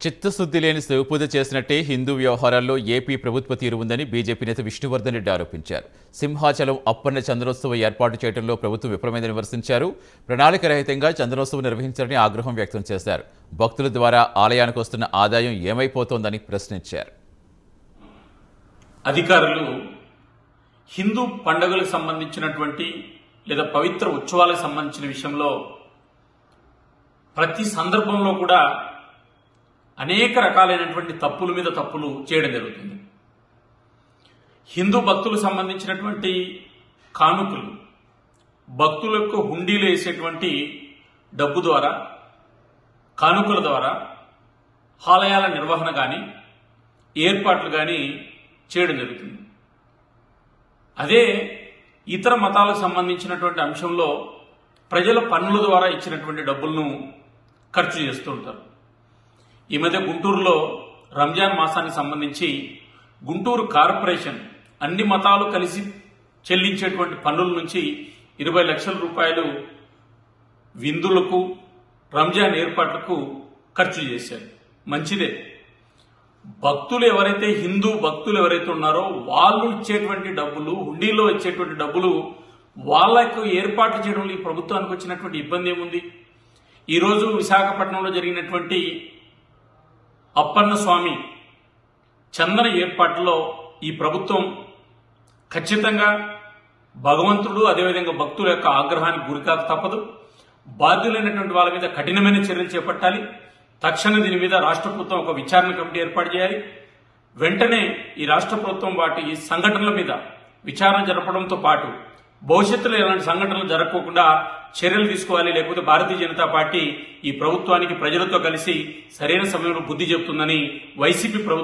చిత్తశుద్ధి లేని శివపూజ చేసినట్టే హిందూ వ్యవహారాల్లో ఏపీ ప్రభుత్వ తీరు ఉందని బీజేపీ నేత విష్ణువర్ధన్ రెడ్డి ఆరోపించారు. సింహాచలం అప్పన్న చంద్రోత్సవం ఏర్పాటు చేయడంలో ప్రభుత్వం విఫలమైందని విమర్శించారు. ప్రణాళిక రహితంగా చంద్రోత్సవం నిర్వహించారని ఆగ్రహం వ్యక్తం చేశారు. భక్తుల ద్వారా ఆలయానికి వస్తున్న ఆదాయం ఏమైపోతోందని ప్రశ్నించారు. అధికారులు హిందూ పండుగలకు సంబంధించినటువంటి లేదా పవిత్ర ఉత్సవాలకు సంబంధించిన విషయంలో ప్రతి సందర్భంలో కూడా అనేక రకాలైనటువంటి తప్పుల మీద తప్పులు చేయడం జరుగుతుంది. హిందూ భక్తులకు సంబంధించినటువంటి కానుకలు, భక్తులకు హుండీలు వేసేటువంటి డబ్బు ద్వారా, కానుకల ద్వారా ఆలయాల నిర్వహణ కానీ ఏర్పాట్లు కానీ చేయడం జరుగుతుంది. అదే ఇతర మతాలకు సంబంధించినటువంటి అంశంలో ప్రజల పన్నుల ద్వారా ఇచ్చినటువంటి డబ్బులను ఖర్చు చేస్తూ ఉంటారు. ఈ మధ్య గుంటూరులో రంజాన్ మాసానికి సంబంధించి గుంటూరు కార్పొరేషన్ అన్ని మతాలు కలిసి చెల్లించేటువంటి పన్నుల నుంచి 20 లక్షల రూపాయలు విందులకు, రంజాన్ ఏర్పాట్లకు ఖర్చు చేశారు. మంచిదే. భక్తులు ఎవరైతే, హిందూ భక్తులు ఎవరైతే ఉన్నారో వాళ్ళు ఇచ్చేటువంటి డబ్బులు, హుండీలో ఇచ్చేటువంటి డబ్బులు వాళ్లకు ఏర్పాట్లు చేయడంలో ఈ ప్రభుత్వానికి వచ్చినటువంటి ఇబ్బంది ఏముంది? ఈరోజు విశాఖపట్నంలో జరిగినటువంటి అప్పన్న స్వామి చందన ఏర్పాటులో ఈ ప్రభుత్వం ఖచ్చితంగా భగవంతుడు, అదేవిధంగా భక్తుల యొక్క ఆగ్రహానికి గురికాక తప్పదు. బాధ్యులైనటువంటి వాళ్ళ మీద కఠినమైన చర్యలు చేపట్టాలి. తక్షణం దీని మీద రాష్ట్ర ప్రభుత్వం ఒక విచారణ కమిటీ ఏర్పాటు చేయాలి. వెంటనే ఈ రాష్ట్ర ప్రభుత్వం వాటి సంఘటనల మీద విచారణ జరపడంతో పాటు భవిష్యత్తులో ఎలాంటి సంఘటనలు జరగకుండా చర్యలు తీసుకోవాలి. లేకపోతే భారతీయ జనతా పార్టీ ఈ ప్రభుత్వానికి ప్రజలతో కలిసి సరైన సమయంలో బుద్ధి చెబుతుందని వైసీపీ ప్రభుత్వం